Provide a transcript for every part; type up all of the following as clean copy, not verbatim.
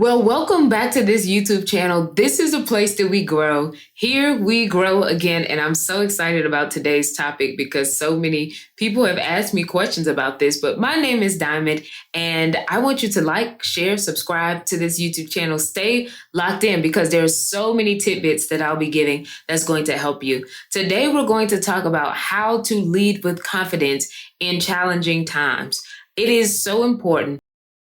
Well, welcome back to this YouTube channel. This is a place that we grow. Here we grow again, and I'm so excited about today's topic because so many people have asked me questions about this. But my name is Diamond, and I want you to like, share, subscribe to this YouTube channel. Stay locked in because there's so many tidbits that I'll be giving that's going to help you. Today, we're going to talk about how to lead with confidence in challenging times. It is so important.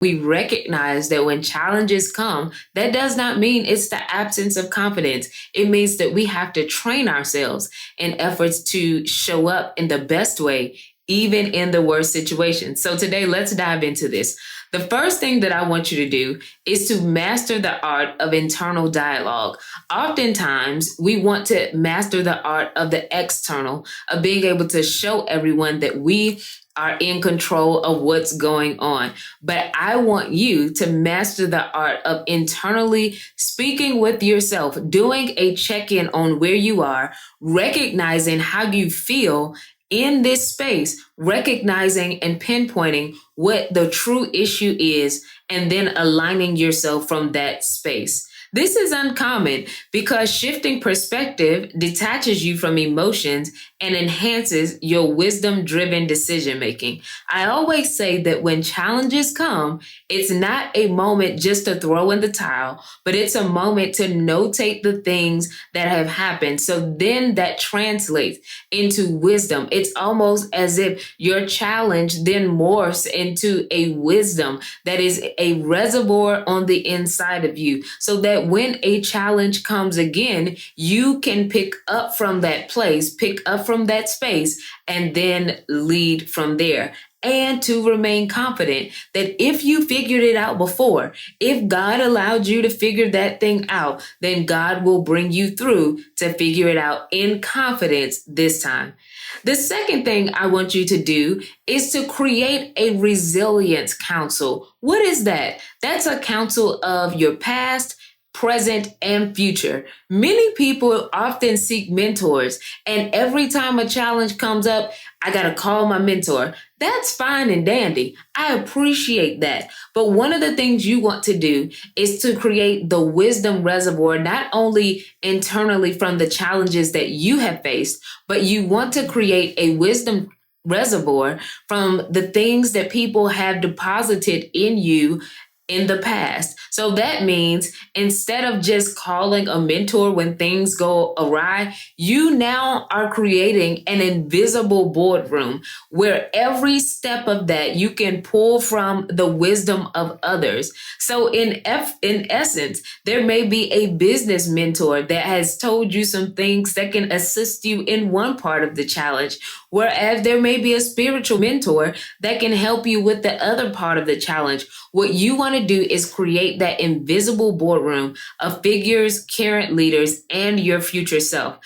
We recognize that when challenges come, that does not mean it's the absence of confidence. It means that we have to train ourselves in efforts to show up in the best way, even in the worst situations. So today, let's dive into this. The first thing that I want you to do is to master the art of internal dialogue. Oftentimes, we want to master the art of the external, of being able to show everyone that we are in control of what's going on. But I want you to master the art of internally speaking with yourself, doing a check-in on where you are, recognizing how you feel in this space, recognizing and pinpointing what the true issue is, and then aligning yourself from that space. This is uncommon because shifting perspective detaches you from emotions and enhances your wisdom-driven decision-making. I always say that when challenges come, it's not a moment just to throw in the towel, but it's a moment to notate the things that have happened. So then that translates into wisdom. It's almost as if your challenge then morphs into a wisdom that is a reservoir on the inside of you, so that when a challenge comes again, you can pick up from that place, pick up from that space, and then lead from there. And to remain confident that if you figured it out before, if God allowed you to figure that thing out, then God will bring you through to figure it out in confidence this time. The second thing I want you to do is to create a resilience council. What is that? That's a council of your past, present, and future. Many people often seek mentors, and every time a challenge comes up, I got to call my mentor. That's fine and dandy. I appreciate that. But one of the things you want to do is to create the wisdom reservoir, not only internally from the challenges that you have faced, but you want to create a wisdom reservoir from the things that people have deposited in you in the past. So that means instead of just calling a mentor when things go awry, you now are creating an invisible boardroom where every step of that you can pull from the wisdom of others. So in essence, there may be a business mentor that has told you some things that can assist you in one part of the challenge, whereas there may be a spiritual mentor that can help you with the other part of the challenge. What you want to do is create that invisible boardroom of figures, current leaders, and your future self.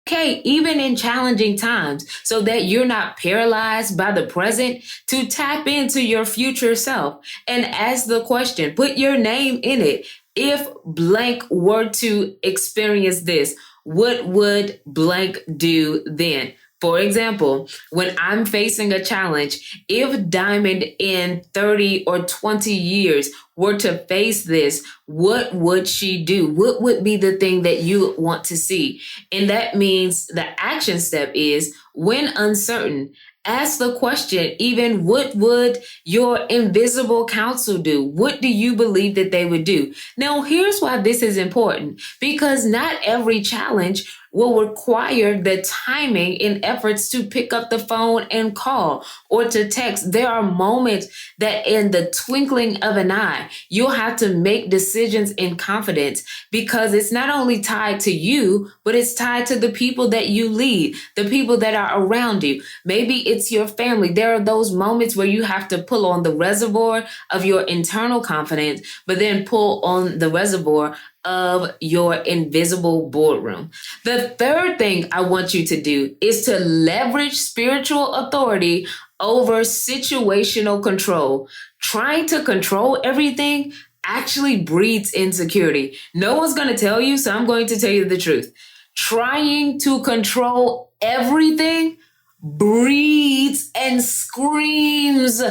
Okay, even in challenging times, so that you're not paralyzed by the present, to tap into your future self and ask the question, put your name in it. If blank were to experience this, what would blank do then? For example, when I'm facing a challenge, if Diamond in 30 or 20 years were to face this, what would she do? What would be the thing that you want to see? And that means the action step is, when uncertain, ask the question, even what would your invisible counsel do? What do you believe that they would do? Now, here's why this is important, because not every challenge will require the timing in efforts to pick up the phone and call or to text. There are moments that in the twinkling of an eye, you'll have to make decisions in confidence, because it's not only tied to you, but it's tied to the people that you lead, the people that are around you. Maybe it's your family. There are those moments where you have to pull on the reservoir of your internal confidence, but then pull on the reservoir of your invisible boardroom. The third thing I want you to do is to leverage spiritual authority over situational control. Trying to control everything actually breeds insecurity. No one's going to tell you, so I'm going to tell you the truth. Trying to control everything breeds and screams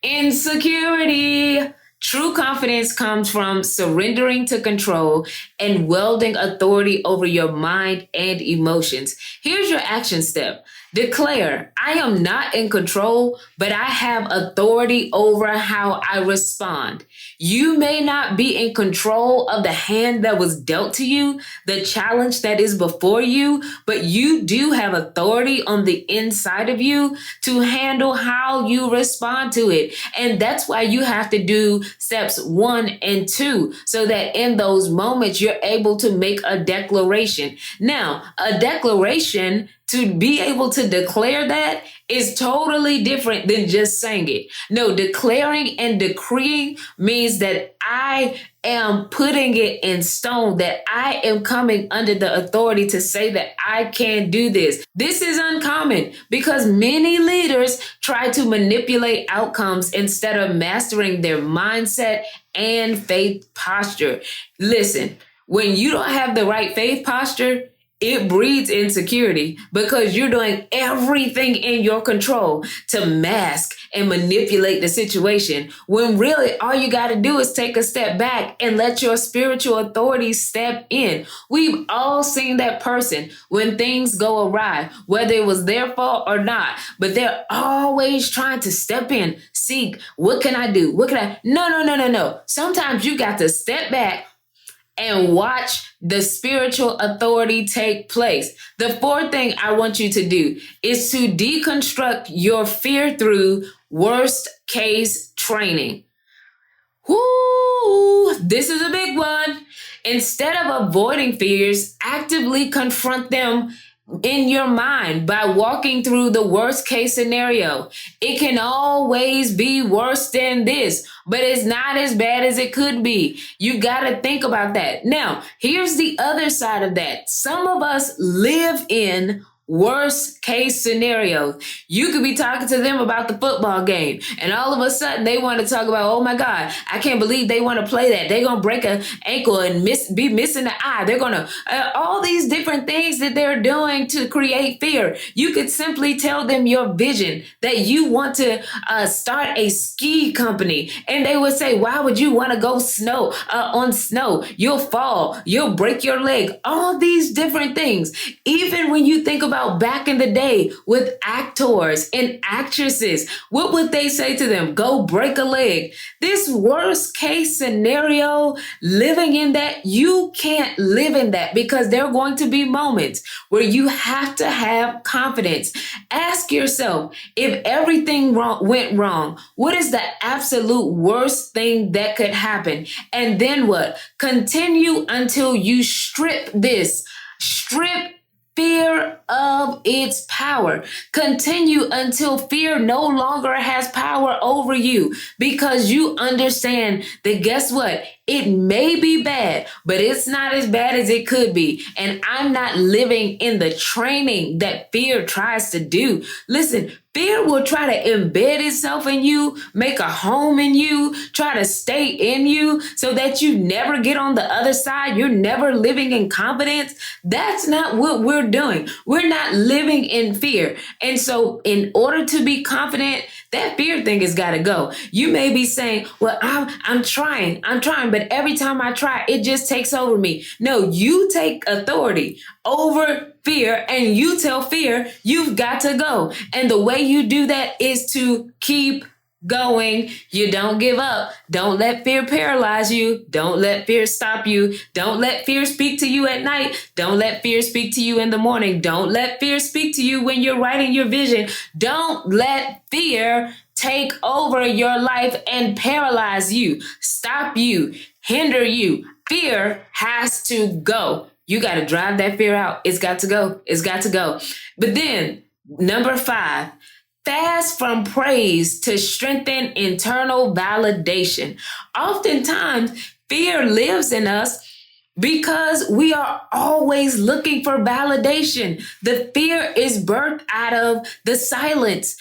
insecurity. True confidence comes from surrendering to control and wielding authority over your mind and emotions. Here's your action step. Declare, I am not in control, but I have authority over how I respond. You may not be in control of the hand that was dealt to you, the challenge that is before you, but you do have authority on the inside of you to handle how you respond to it. And that's why you have to do steps 1 and 2, so that in those moments you're able to make a declaration. Now, a declaration, to be able to declare that, is totally different than just saying it. No, declaring and decreeing means that I am putting it in stone, that I am coming under the authority to say that I can do this. This is uncommon because many leaders try to manipulate outcomes instead of mastering their mindset and faith posture. Listen, when you don't have the right faith posture, it breeds insecurity because you're doing everything in your control to mask and manipulate the situation, when really all you got to do is take a step back and let your spiritual authority step in. We've all seen that person when things go awry, whether it was their fault or not, but they're always trying to step in, seek, what can I do? No. Sometimes you got to step back and watch the spiritual authority take place. The fourth thing I want you to do is to deconstruct your fear through worst case training. Whoo, this is a big one. Instead of avoiding fears, actively confront them in your mind by walking through the worst case scenario. It can always be worse than this, but it's not as bad as it could be. You got to think about that. Now, here's the other side of that. Some of us live in worst case scenarios. You could be talking to them about the football game, and all of a sudden they want to talk about, oh my God, I can't believe they want to play that. They're going to break an ankle and be missing the eye. They're going to, all these different things that they're doing to create fear. You could simply tell them your vision, that you want to start a ski company. And they would say, why would you want to go on snow? You'll fall, you'll break your leg, all these different things. Even when you think about back in the day with actors and actresses, what would they say to them? Go break a leg. This worst case scenario, living in that, you can't live in that because there are going to be moments where you have to have confidence. Ask yourself, if everything went wrong, what is the absolute worst thing that could happen? And then what? Continue until you strip fear of its power. Continue until fear no longer has power over you, because you understand that, guess what? It may be bad, but it's not as bad as it could be. And I'm not living in the training that fear tries to do. Listen, fear will try to embed itself in you, make a home in you, try to stay in you so that you never get on the other side. You're never living in confidence. That's not what we're doing. We're not living in fear. And so in order to be confident, that fear thing has got to go. You may be saying, well, I'm trying, but every time I try, it just takes over me. No, you take authority over fear and you tell fear you've got to go. And the way you do that is to keep going. You don't give up. Don't let fear paralyze you. Don't let fear stop you. Don't let fear speak to you at night. Don't let fear speak to you in the morning. Don't let fear speak to you when you're writing your vision. Don't let fear take over your life and paralyze you, stop you, hinder you. Fear has to go. You got to drive that fear out. It's got to go. It's got to go. But then, number 5, fast from praise to strengthen internal validation. Oftentimes, fear lives in us because we are always looking for validation. The fear is birthed out of the silence.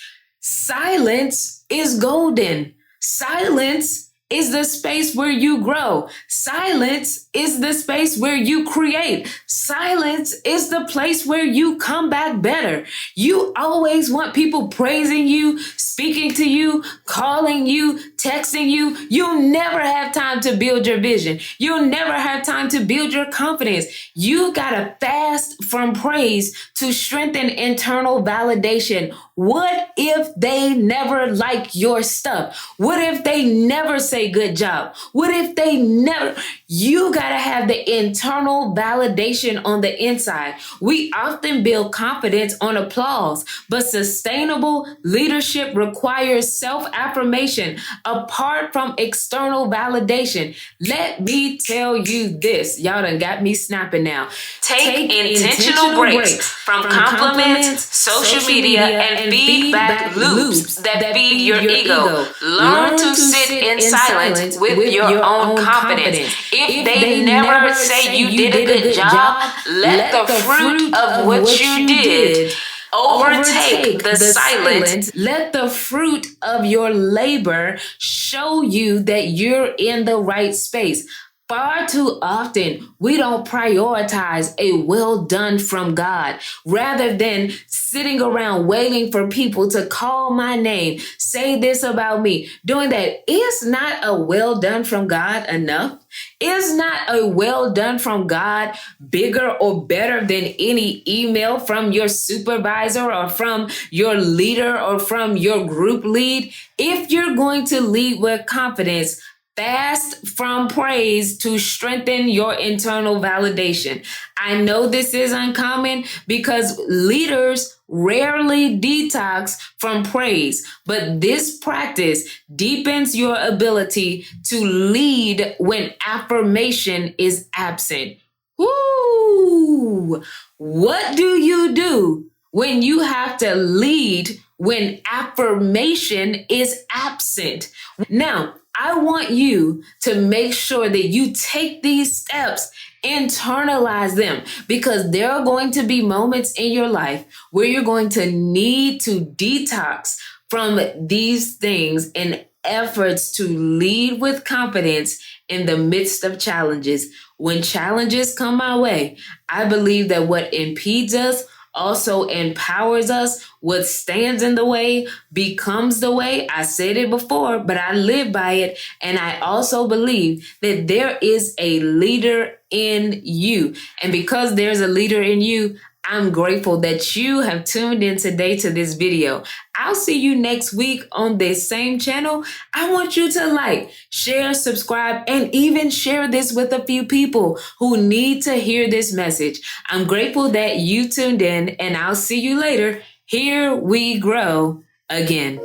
Silence is golden. Silence is the space where you grow. Silence is the space where you create. Silence is the place where you come back better. You always want people praising you, speaking to you, calling you, texting you. You'll never have time to build your vision. You'll never have time to build your confidence. You gotta fast from praise to strengthen internal validation. What if they never like your stuff? What if they never say good job? What if they never? You gotta have the internal validation on the inside. We often build confidence on applause, but sustainable leadership requires self-affirmation apart from external validation. Let me tell you this. Y'all done got me snapping now. Take intentional breaks from compliments, social media, and feedback loops that feed your ego. Learn to sit in silence with your own confidence. If they never say you did a good job, let the fruit of what you did overtake the silence. Let the fruit of your labor show you that you're in the right space. Far too often, we don't prioritize a well done from God rather than sitting around waiting for people to call my name, say this about me. Doing that is not a well done from God enough. Is not a well done from God bigger or better than any email from your supervisor or from your leader or from your group lead? If you're going to lead with confidence, fast from praise to strengthen your internal validation. I know this is uncommon because leaders rarely detox from praise, but this practice deepens your ability to lead when affirmation is absent. Woo! What do you do when you have to lead when affirmation is absent? Now, I want you to make sure that you take these steps, internalize them, because there are going to be moments in your life where you're going to need to detox from these things in efforts to lead with confidence in the midst of challenges. When challenges come my way, I believe that what impedes us also empowers us. What stands in the way becomes the way. I said it before, but I live by it. And I also believe that there is a leader in you. And because there's a leader in you, I'm grateful that you have tuned in today to this video. I'll see you next week on this same channel. I want you to like, share, subscribe, and even share this with a few people who need to hear this message. I'm grateful that you tuned in, and I'll see you later. Here we grow again.